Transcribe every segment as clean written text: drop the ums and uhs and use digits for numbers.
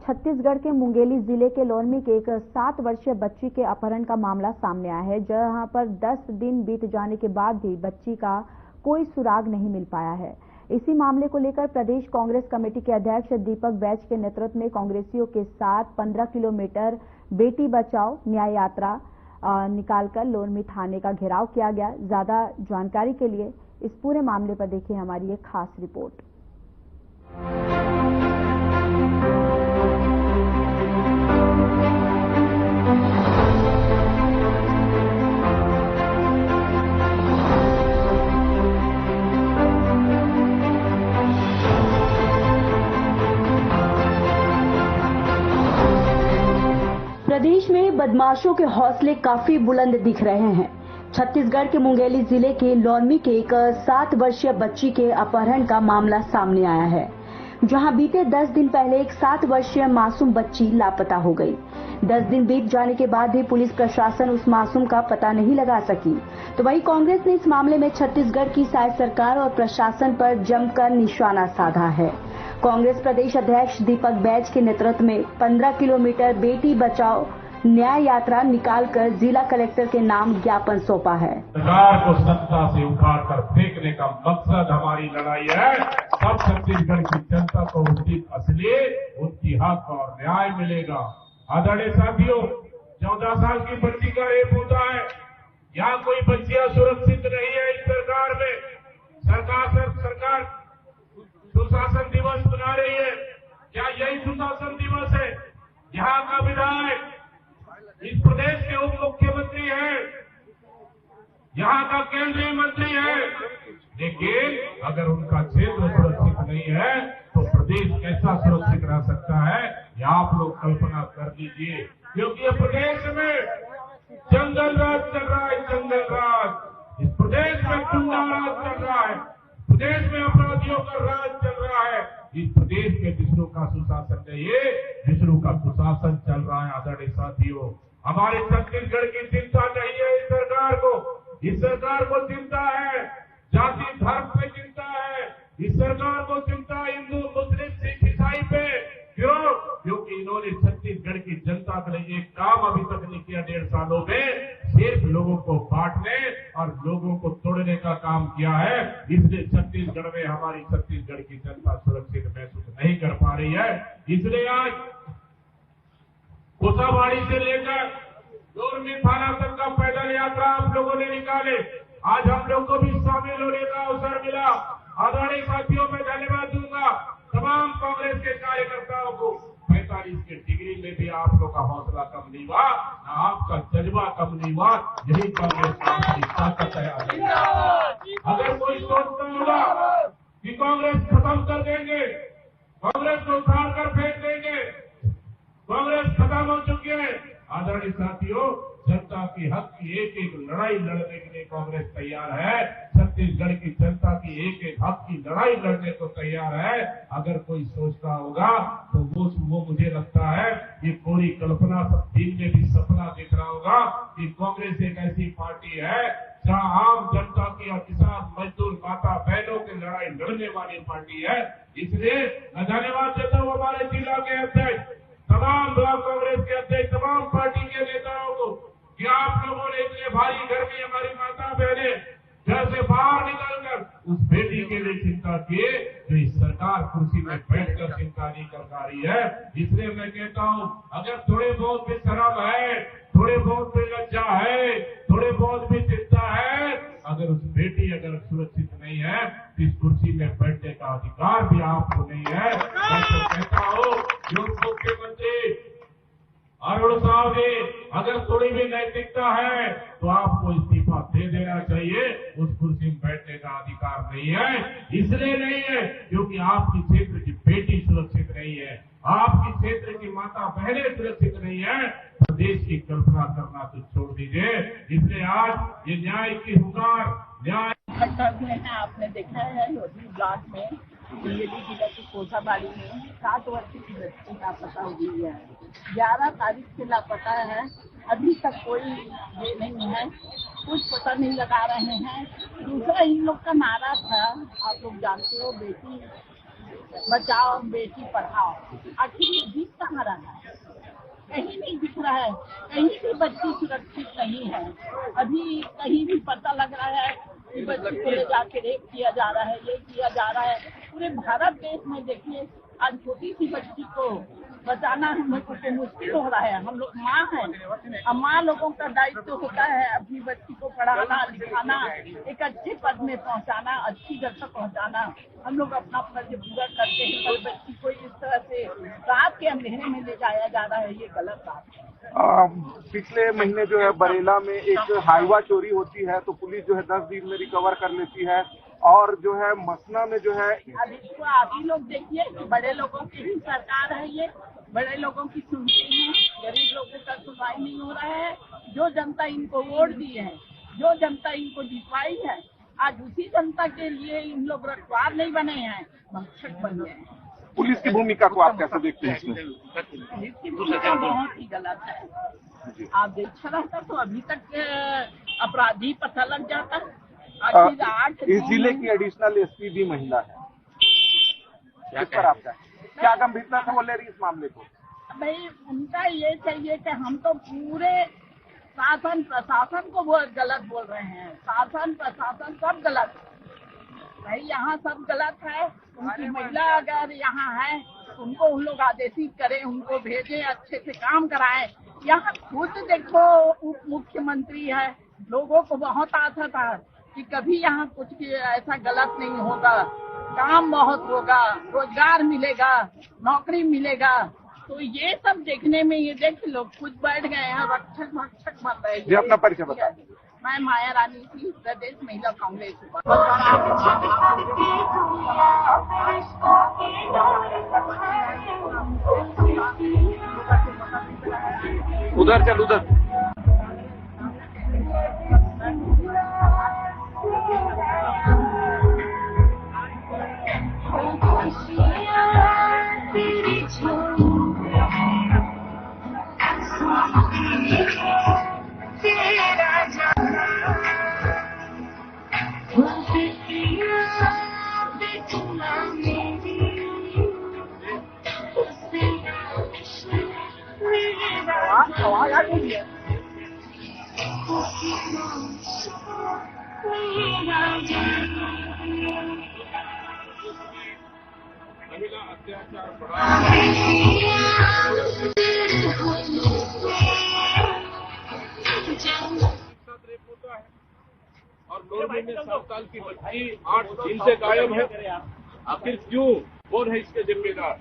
छत्तीसगढ़ के मुंगेली जिले के लोरमी के एक 7 वर्षीय बच्ची के अपहरण का मामला सामने आया है, जहां पर 10 दिन बीत जाने के बाद भी बच्ची का कोई सुराग नहीं मिल पाया है। इसी मामले को लेकर प्रदेश कांग्रेस कमेटी के अध्यक्ष दीपक बैज के नेतृत्व में कांग्रेसियों के साथ 15 किलोमीटर बेटी बचाओ न्याय यात्रा निकालकर लोरमी थाने का घेराव किया गया। ज्यादा जानकारी के लिए इस पूरे मामले पर देखिए हमारी एक खास रिपोर्ट। प्रदेश में बदमाशों के हौसले काफी बुलंद दिख रहे हैं। छत्तीसगढ़ के मुंगेली जिले के लोरमी के एक 7 वर्षीय बच्ची के अपहरण का मामला सामने आया है, जहां बीते 10 दिन पहले एक 7 वर्षीय मासूम बच्ची लापता हो गई। 10 दिन बीत जाने के बाद भी पुलिस प्रशासन उस मासूम का पता नहीं लगा सकी। तो वहीं कांग्रेस ने इस मामले में छत्तीसगढ़ की सरकार और प्रशासन पर जमकर निशाना साधा है। कांग्रेस प्रदेश अध्यक्ष दीपक बैज के नेतृत्व में 15 किलोमीटर बेटी बचाओ न्याय यात्रा निकालकर जिला कलेक्टर के नाम ज्ञापन सौंपा है। सरकार को सत्ता से उखाड़ कर फेंकने का मकसद हमारी लड़ाई है। सब छत्तीसगढ़ की जनता को उनकी असली उनकी हक और न्याय मिलेगा। आदरणीय साथियों, 14 साल की बच्ची का रेप होता है। यहाँ कोई बच्चियां सुरक्षित नहीं है। इस सरकार में सरकार सुशासन दिवस बना रही है। क्या यही सुशासन दिवस है? यहाँ का विधायक इस प्रदेश के उप मुख्यमंत्री है, यहाँ का केंद्रीय मंत्री है, लेकिन अगर उनका क्षेत्र सुरक्षित नहीं है तो प्रदेश कैसा सुरक्षित रह सकता है, ये आप लोग कल्पना कर लीजिए। क्योंकि ये प्रदेश में जंगल राज चल रहा है, जंगल राज। इस प्रदेश में गुंडा राज चल रहा है, प्रदेश में अपराधियों का राज चल रहा है। इस प्रदेश में विष्णु का सुशासन नहीं है, विष्णु का कुशासन चल रहा है। आदरणीय साथियों, हमारे छत्तीसगढ़ की चिंता नहीं है इस सरकार को। इस सरकार को चिंता है जाति धर्म पे चिंता है। इस सरकार को चिंता हिंदू मुस्लिम सिख ईसाई पे। क्यों? क्योंकि इन्होंने छत्तीसगढ़ की जनता के लिए एक काम अभी तक नहीं किया। 1.5 सालों में सिर्फ लोगों को बांटने और लोगों को तोड़ने का काम किया है। इसलिए छत्तीसगढ़ में हमारी छत्तीसगढ़ की जनता सुरक्षित महसूस नहीं कर पा रही है। इसलिए आज कोसाबाड़ी से लेकर लोरमी थाना तक का पैदल यात्रा आप लोगों ने निकाले। आज हम लोग को भी शामिल होने का अवसर मिला। आदरणीय साथियों, मैं धन्यवाद दूंगा तमाम कांग्रेस के कार्यकर्ताओं को। 45 के डिग्री में भी आप लोग का हौसला कम नहीं हुआ, न आपका जज्बा कम नहीं हुआ। यही कांग्रेस की ताकत है। अगर कोई सोचता होगा कि कांग्रेस खत्म कर देंगे, कांग्रेस को उखाड़ कर फेंक देंगे, कांग्रेस खत्म हो चुकी है। आदरणीय साथियों, जनता की हक की एक एक लड़ाई लड़ने के लिए कांग्रेस तैयार है। छत्तीसगढ़ की जनता की एक एक हक की लड़ाई लड़ने को तैयार है। अगर कोई सोचता होगा तो वो मुझे लगता है ये पूरी कल्पना दिन में भी सपना दिख रहा होगा कि कांग्रेस एक ऐसी पार्टी है जहां आम जनता की और किसान मजदूर माता बहनों की लड़ाई लड़ने वाली पार्टी है। इसलिए मैं धन्यवाद देता हूँ हमारे जिला के अध्यक्ष, तमाम ब्लॉक कांग्रेस के अध्यक्ष, तमाम पार्टी के नेताओं को कि आप लोगों ने इतने भारी गर्मी हमारी माता बहने घर से बाहर निकलकर उस बेटी के लिए चिंता किए जो इस सरकार कुर्सी में बैठकर चिंता नहीं कर पा रही है। इसलिए मैं कहता हूं, अगर थोड़े बहुत भी शर्म है, थोड़े बहुत भी लज्जा है, थोड़े बहुत भी चिंता है, अगर उस बेटी अगर सुरक्षित नहीं है तो इस कुर्सी में बैठने का अधिकार भी आपको नहीं है। मैं तो कहता हूं जो मुख्यमंत्री अरुण साहब ने अगर थोड़ी भी नैतिकता है तो आपको इस्तीफा दे देना चाहिए। उस कुर्सी में बैठने का अधिकार नहीं है। इसलिए नहीं है क्योंकि आपकी क्षेत्र की बेटी सुरक्षित नहीं है, आपकी क्षेत्र की माता बहनें सुरक्षित नहीं है। प्रदेश की कल्पना करना तो छोड़ दीजिए। इसलिए आज ये न्याय की पुकार, न्याय आपने देखा है लोधी ब्लॉक में मुंगेली जिला की कोसाबाड़ी में 7 वर्ष की बच्ची लापता हुई है। 11 तारीख से लापता है, अभी तक कोई ये नहीं है, कुछ पता नहीं लगा रहे हैं। दूसरा इन लोग का नारा था, आप लोग जानते हो, बेटी बचाओ बेटी पढ़ाओ। आखिर ये जीत कहाँ रहा है, कहीं नहीं दिख रहा है, कहीं भी बच्ची सुरक्षित नहीं है। अभी कहीं भी पता लग रहा है कि बच्ची को ले जाके रेप किया जा रहा है, ये किया जा रहा है। पूरे भारत देश में देखिए आज छोटी सी बच्ची को बचाना हम लोगों को मुश्किल हो रहा है। हम लोग माँ हैं, अब माँ लोगों का दायित्व होता है अपनी बच्ची को पढ़ाना लिखाना, एक अच्छे पद में पहुँचाना, अच्छी जगह पहुँचाना। हम लोग अपना फर्ज पूरा करते हैं, पर बच्ची को इस तरह से रात के अंधेरे में ले जाया जा रहा है, ये गलत बात है। पिछले महीने जो है बरेला में एक हाईवा चोरी होती है तो पुलिस जो है 10 दिन में रिकवर कर लेती है, और जो है मसना में जो है अभी तो आप ही लोग देखिए, बड़े लोगों की ही सरकार है ये, बड़े लोगों की सुनते हैं, गरीब लोगों का सुनवाई नहीं हो रहा है। जो जनता इनको वोट दी है, जो जनता इनको जितवाई है, आज उसी जनता के लिए इन लोग रखवार नहीं बने हैं, भक्षक बन गए हैं। पुलिस की भूमिका को आप कैसे देखते हैं इसमें? पुलिस की भूमिका बहुत ही गलत है। आप देखा रहता तो अभी तक अपराधी पता लग जाता। इस जिले की एडिशनल एसपी भी महिला है, इस पर आपका क्या गंभीरता से बोले रही इस मामले को? भाई उनका ये चाहिए कि हम तो पूरे शासन प्रशासन को बहुत गलत बोल रहे हैं, शासन प्रशासन सब गलत। भाई यहाँ सब गलत है। उनकी महिला अगर यहाँ है उनको उन लोग आदेशित करें, उनको भेजें, अच्छे से काम कराएं। यहाँ खुद देखो उप मुख्यमंत्री है, लोगों को बहुत आशा था कि कभी यहाँ कुछ ऐसा गलत नहीं होगा, काम बहुत होगा, रोजगार मिलेगा, नौकरी मिलेगा। तो ये सब देखने में ये देख लोग खुद बैठ गए हैं, रक्षक भक्षक बन रहे हैं। जी अपना परिचय बताएं। मैं माया रानी थी, प्रदेश महिला कांग्रेस। उधर चल उधर। महिला अत्याचार बढ़ा होता है और लोरमी में 7 साल की बच्ची 8 दिन से गायब है। आखिर क्यों? कौन है इसके जिम्मेदार?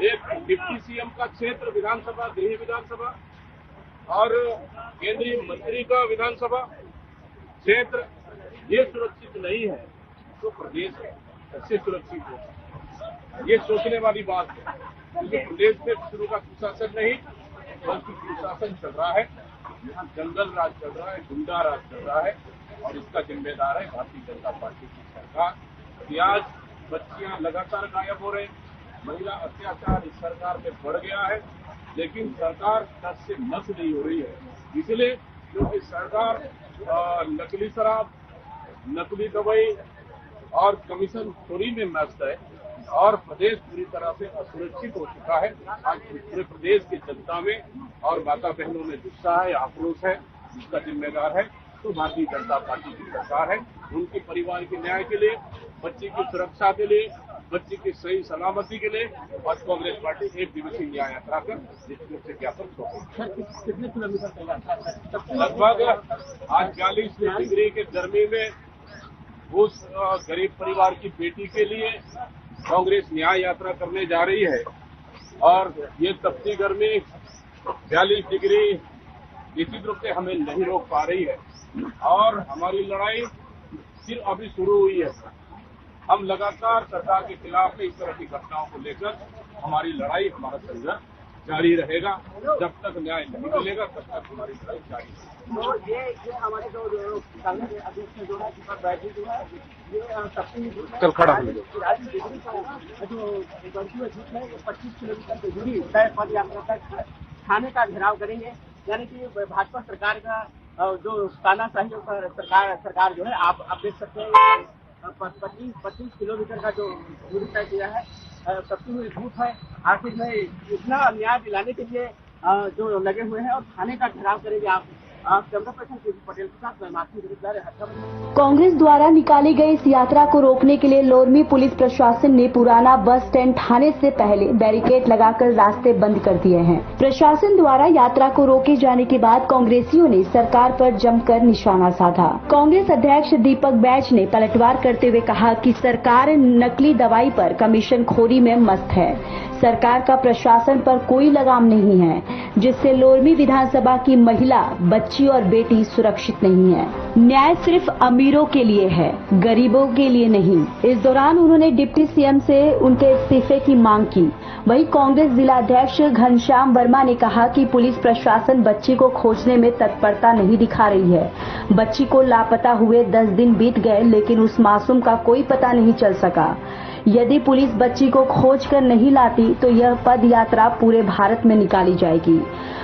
एक डिप्टी सीएम का क्षेत्र विधानसभा, गृह विधानसभा और केंद्रीय मंत्री का विधानसभा क्षेत्र ये सुरक्षित नहीं है तो प्रदेश कैसे सुरक्षित हो? ये सोचने वाली बात है, क्योंकि प्रदेश में शुरू का सुशासन नहीं बल्कि कुशासन चल रहा है। यहाँ जंगल राज चल रहा है, गुंडा राज चल रहा है और इसका जिम्मेदार है भारतीय जनता पार्टी की सरकार। कि आज बच्चियां लगातार गायब हो रही, महिला अत्याचार इस सरकार में बढ़ गया है, लेकिन सरकार टस से मस नहीं हो रही है। इसलिए क्योंकि सरकार नकली शराब, नकली दवाई और कमीशन चोरी में मस्त है और प्रदेश पूरी तरह से असुरक्षित हो चुका है। आज पूरे प्रदेश की जनता में और माता बहनों में गुस्सा है, आक्रोश है, जिसका जिम्मेदार है तो भारतीय जनता पार्टी की सरकार है। उनके परिवार के न्याय के लिए, बच्ची की सुरक्षा के लिए, बच्ची की सही सलामती के लिए आज कांग्रेस पार्टी 1 दिवसीय न्याय यात्रा कर निश्चित से ज्ञापन सौंपेगी। कितने किलोमीटर तक? लगभग आज 42 डिग्री के गर्मी में उस गरीब परिवार की बेटी के लिए कांग्रेस न्याय यात्रा करने जा रही है और ये तपती गर्मी 42 डिग्री निश्चित रूप से हमें नहीं रोक पा रही है और हमारी लड़ाई सिर्फ अभी शुरू हुई है। हम लगातार सरकार के खिलाफ इस तरह की घटनाओं को लेकर हमारी लड़ाई, हमारा संघर्ष जारी रहेगा। जब तक न्याय नहीं मिलेगा तब तक हमारी लड़ाई जारी रहेगी। तो ये हमारे जो कांग्रेस अध्यक्ष जो है बैठक जो है ये कल खड़ा हो जो गणतंत्र जीत है वो 25 किलोमीटर से जुड़ी तय पद यात्रा तक थाने का घेराव करेंगे। यानी कि भाजपा सरकार का जो तानाशाही सरकार जो है आप देख सकते हैं 25 किलोमीटर का जो दूरी तय किया है सबकी हुई झूठ है। आखिर में इतना न्याय दिलाने के लिए जो लगे हुए हैं और थाने का घेराव करेंगे। आप कैमरा पर्सन के पटेल के साथ मैं माफी गिरफ्तार है। कांग्रेस द्वारा निकाली गई इस यात्रा को रोकने के लिए लोरमी पुलिस प्रशासन ने पुराना बस स्टैंड थाने से पहले बैरिकेड लगाकर रास्ते बंद कर दिए हैं। प्रशासन द्वारा यात्रा को रोके जाने के बाद कांग्रेसियों ने सरकार पर जमकर निशाना साधा। कांग्रेस अध्यक्ष दीपक बैज ने पलटवार करते हुए कहा कि सरकार नकली दवाई पर कमीशन खोरी में मस्त है। सरकार का प्रशासन पर कोई लगाम नहीं है, जिससे लोरमी विधानसभा की महिला, बच्ची और बेटी सुरक्षित नहीं है। न्याय सिर्फ अमीरों के लिए है, गरीबों के लिए नहीं। इस दौरान उन्होंने डिप्टी सीएम से उनके इस्तीफे की मांग की। वहीं कांग्रेस जिलाध्यक्ष घनश्याम वर्मा ने कहा कि पुलिस प्रशासन बच्ची को खोजने में तत्परता नहीं दिखा रही है। बच्ची को लापता हुए 10 दिन बीत गए, लेकिन उस मासूम का कोई पता नहीं चल सका। यदि पुलिस बच्ची को खोज कर नहीं लाती तो यह पद यात्रा पूरे भारत में निकाली जाएगी।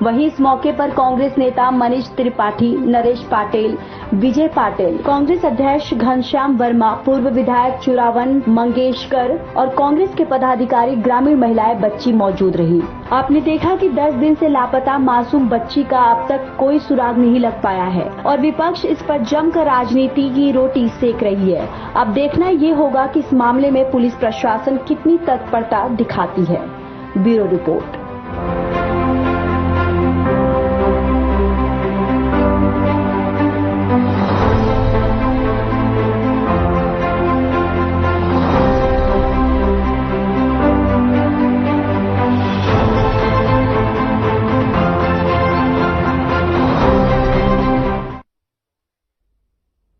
वहीं इस मौके पर कांग्रेस नेता मनीष त्रिपाठी, नरेश पाटिल, विजय पाटिल, कांग्रेस अध्यक्ष घनश्याम वर्मा, पूर्व विधायक चुरावन मंगेशकर और कांग्रेस के पदाधिकारी, ग्रामीण महिलाएं, बच्ची मौजूद रही। आपने देखा कि 10 दिन से लापता मासूम बच्ची का अब तक कोई सुराग नहीं लग पाया है और विपक्ष इस पर जमकर राजनीति की रोटी सेक रही है। अब देखना ये होगा कि इस मामले में पुलिस प्रशासन कितनी तत्परता दिखाती है। Bureau report.